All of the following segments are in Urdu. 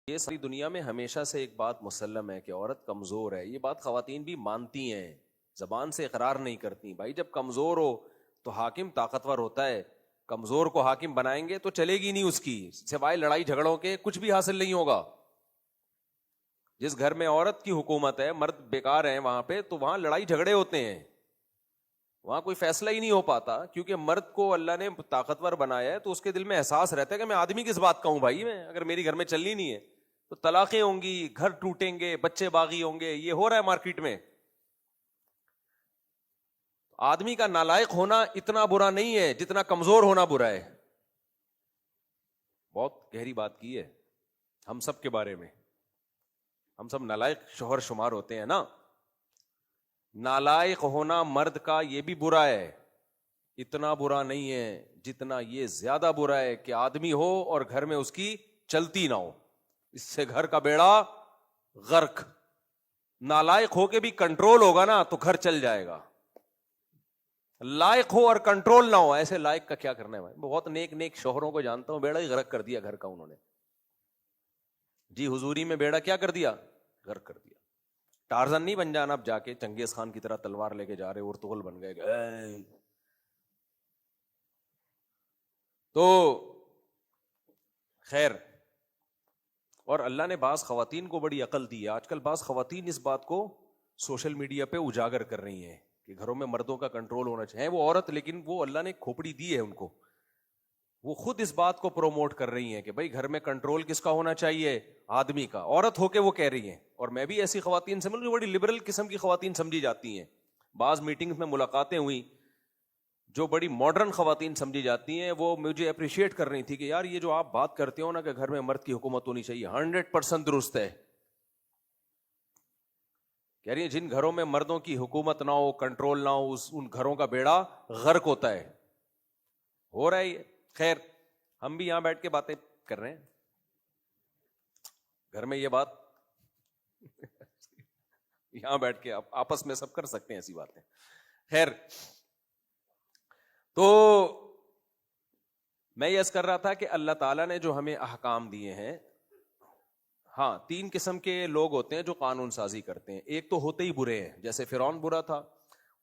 یہ ساری دنیا میں ہمیشہ سے ایک بات مسلم ہے کہ عورت کمزور ہے. یہ بات خواتین بھی مانتی ہیں, زبان سے اقرار نہیں کرتی. بھائی جب کمزور ہو تو حاکم طاقتور ہوتا ہے. کمزور کو حاکم بنائیں گے تو چلے گی نہیں اس کی, سوائے لڑائی جھگڑوں کے کچھ بھی حاصل نہیں ہوگا. جس گھر میں عورت کی حکومت ہے, مرد بیکار ہیں وہاں پہ, تو وہاں لڑائی جھگڑے ہوتے ہیں, وہاں کوئی فیصلہ ہی نہیں ہو پاتا. کیونکہ مرد کو اللہ نے طاقتور بنایا ہے تو اس کے دل میں احساس رہتا ہے کہ میں آدمی کس بات کا ہوں بھائی, میں اگر میری گھر میں چلنی نہیں ہے تو طلاقیں ہوں گی, گھر ٹوٹیں گے, بچے باغی ہوں گے. یہ ہو رہا ہے مارکیٹ میں. آدمی کا نالائق ہونا اتنا برا نہیں ہے جتنا کمزور ہونا برا ہے. بہت گہری بات کی ہے ہم سب کے بارے میں. ہم سب نالائق شوہر شمار ہوتے ہیں نا. نالائق ہونا مرد کا یہ بھی برا ہے, اتنا برا نہیں ہے جتنا یہ زیادہ برا ہے کہ آدمی ہو اور گھر میں اس کی چلتی نہ ہو. اس سے گھر کا بیڑا غرق. نالائق ہو کے بھی کنٹرول ہوگا نا تو گھر چل جائے گا. لائق ہو اور کنٹرول نہ ہو, ایسے لائق کا کیا کرنا ہے بھائی. بہت نیک نیک شوہروں کو جانتا ہوں, بیڑا ہی غرق کر دیا گھر کا انہوں نے. جی حضوری میں بیڑا کیا کر دیا, غرق کر دیا. ٹارزن نہیں بن جانا اب جا کے چنگیز خان کی طرح تلوار لے کے جا رہے, ارطغرل بن گئے. تو خیر, اور اللہ نے بعض خواتین کو بڑی عقل دی ہے. آج کل بعض خواتین اس بات کو سوشل میڈیا پہ اجاگر کر رہی ہیں کہ گھروں میں مردوں کا کنٹرول ہونا چاہیے. وہ عورت, لیکن وہ اللہ نے کھوپڑی دی ہے ان کو, وہ خود اس بات کو پروموٹ کر رہی ہیں کہ بھائی گھر میں کنٹرول کس کا ہونا چاہیے, آدمی کا. عورت ہو کے وہ کہہ رہی ہیں. اور میں بھی ایسی خواتین سے ملوں, بڑی لبرل قسم کی خواتین سمجھی جاتی ہیں. بعض میٹنگز میں ملاقاتیں ہوئی جو بڑی ماڈرن خواتین سمجھی جاتی ہیں, وہ مجھے اپریشیٹ کر رہی تھی کہ یار یہ جو آپ بات کرتے ہو نا کہ گھر میں مرد کی حکومت ہونی چاہیے, 100% درست ہے. کہہ رہی ہیں جن گھروں میں مردوں کی حکومت نہ ہو, کنٹرول نہ ہو, ان گھروں کا بیڑا غرق ہوتا ہے. ہو رہا ہے یہ. خیر, ہم بھی یہاں بیٹھ کے باتیں کر رہے ہیں, گھر میں یہ بات یہاں بیٹھ کے آپس میں سب کر سکتے ہیں ایسی باتیں. خیر, تو میں یہ عرض کر رہا تھا کہ اللہ تعالیٰ نے جو ہمیں احکام دیے ہیں, ہاں 3 قسم کے لوگ ہوتے ہیں جو قانون سازی کرتے ہیں. ایک تو ہوتے ہی برے ہیں, جیسے فرعون برا تھا,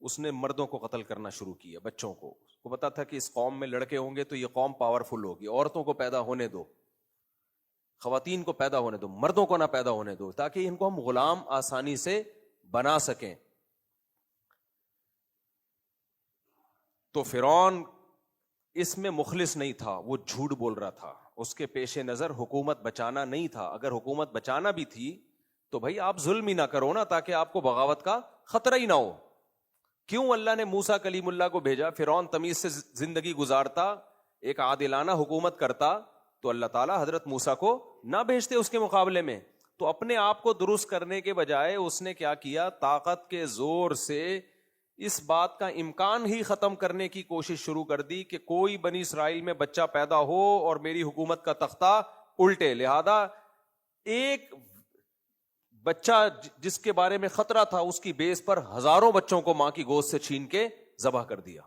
اس نے مردوں کو قتل کرنا شروع کیا, بچوں کو. اس کو پتا تھا کہ اس قوم میں لڑکے ہوں گے تو یہ قوم پاورفل ہوگی, عورتوں کو پیدا ہونے دو, خواتین کو پیدا ہونے دو, مردوں کو نہ پیدا ہونے دو, تاکہ ان کو ہم غلام آسانی سے بنا سکیں. تو فرعون اس میں مخلص نہیں تھا, وہ جھوٹ بول رہا تھا. اس کے پیش نظر حکومت بچانا نہیں تھا. اگر حکومت بچانا بھی تھی تو بھائی آپ ظلم ہی نہ کرو نا, تاکہ آپ کو بغاوت کا خطرہ ہی نہ ہو. کیوں اللہ نے موسیٰ کلیم اللہ کو بھیجا؟ فرعون تمیز سے زندگی گزارتا, ایک عادلانہ حکومت کرتا, تو اللہ تعالیٰ حضرت موسیٰ کو نہ بھیجتے اس کے مقابلے میں. تو اپنے آپ کو درست کرنے کے بجائے اس نے کیا کیا, طاقت کے زور سے اس بات کا امکان ہی ختم کرنے کی کوشش شروع کر دی کہ کوئی بنی اسرائیل میں بچہ پیدا ہو اور میری حکومت کا تختہ الٹے. لہذا ایک بچہ جس کے بارے میں خطرہ تھا, اس کی بیس پر ہزاروں بچوں کو ماں کی گود سے چھین کے ذبح کر دیا.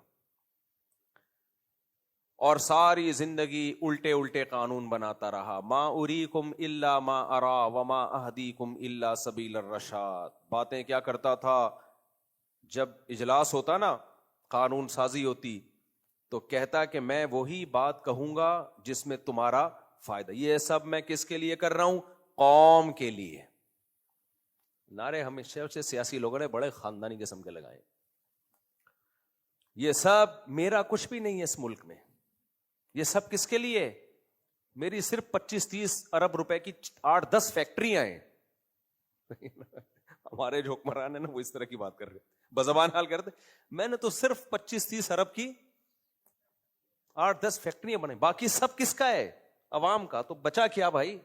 اور ساری زندگی الٹے الٹے قانون بناتا رہا. ما اریکم الا ما ارا وما اہدیکم الا سبیل الرشاد. باتیں کیا کرتا تھا؟ جب اجلاس ہوتا نا, قانون سازی ہوتی, تو کہتا کہ میں وہی بات کہوں گا جس میں تمہارا فائدہ. یہ سب میں کس کے لیے کر رہا ہوں؟ قوم کے لیے. نعرے ہمیشہ سے سیاسی لوگوں نے بڑے خاندانی قسم کے لگائے. یہ سب میرا کچھ بھی نہیں ہے اس ملک میں. یہ سب کس کے لیے؟ میری صرف 25-30 ارب روپے کی 8-10 فیکٹریاں ہیں. ہمارے جو حکمران ہیں نا وہ اس طرح کی بات کر رہے, بزبان حال کرتے, میں نے تو صرف 25-30 ارب کی 8-10 فیکٹریاں بنائی, باقی سب کس کا ہے؟ عوام کا. تو بچا کیا بھائی؟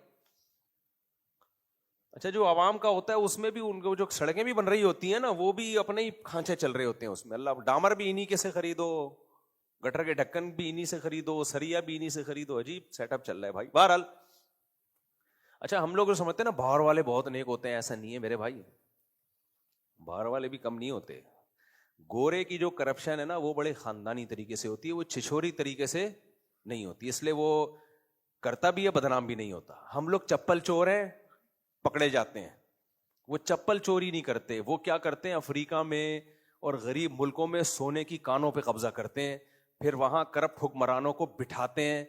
اچھا, جو عوام کا ہوتا ہے اس میں بھی ان کو جو سڑکیں بھی بن رہی ہوتی ہیں نا, وہ بھی اپنے ہی کھانچے چل رہے ہوتے ہیں اس میں. اللہ, ڈامر بھی انہی کے سے خریدو, گٹر کے ڈھکن بھی انہی سے خریدو, سریا بھی انہی سے خریدو. عجیب سیٹ اپ چل رہا ہے بھائی. بہرحال, اچھا ہم لوگ جو سمجھتے ہیں نا باہر والے بہت نیک ہوتے ہیں, ایسا نہیں ہے میرے بھائی. باہر والے بھی کم نہیں ہوتے. گورے کی جو کرپشن ہے نا وہ بڑے خاندانی طریقے سے ہوتی ہے, وہ چھچوری طریقے سے نہیں ہوتی. اس لیے وہ کرتا بھی ہے بدنام بھی نہیں ہوتا. ہم لوگ چپل چور ہیں, پکڑے جاتے ہیں. وہ چپل چوری نہیں کرتے, وہ کیا کرتے ہیں, افریقہ میں اور غریب ملکوں میں سونے کی کانوں پہ قبضہ کرتے ہیں, پھر وہاں کرپٹ حکمرانوں کو بٹھاتے ہیں,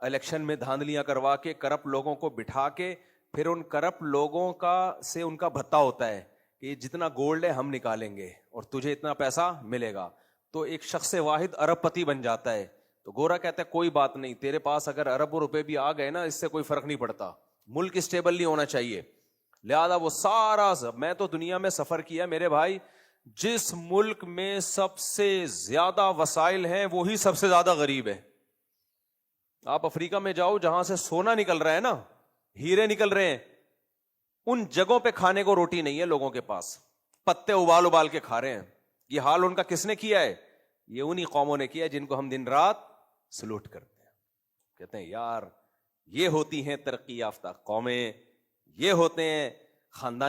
الیکشن میں دھاندلیاں کروا کے کرپٹ لوگوں کو بٹھا کے, پھر ان کرپٹ لوگوں کا سے ان کا بھتا ہوتا ہے کہ جتنا گولڈ ہے ہم نکالیں گے اور تجھے اتنا پیسہ ملے گا. تو ایک شخص واحد ارب پتی بن جاتا ہے. تو گورا کہتا ہے کوئی بات نہیں, تیرے پاس اگر اربوں روپے بھی آ گئے نا, اس سے کوئی فرق نہیں پڑتا, ملک اسٹیبل نہیں ہونا چاہیے. لہذا وہ سارا, میں تو دنیا میں سفر کیا میرے بھائی, جس ملک میں سب سے زیادہ وسائل ہیں وہی سب سے زیادہ غریب ہے. آپ افریقہ میں جاؤ جہاں سے سونا نکل رہا ہے نا, ہیرے نکل رہے ہیں, ان جگہوں پہ کھانے کو روٹی نہیں ہے لوگوں کے پاس, پتے ابال ابال کے کھا رہے ہیں. یہ حال ان کا کس نے کیا ہے؟ یہ انہی قوموں نے کیا جن کو ہم دن رات سلوٹ کرتے ہیں. کہتے ہیں یار یہ ہوتی ہیں ترقی یافتہ قومیں, یہ ہوتے ہیں خاندان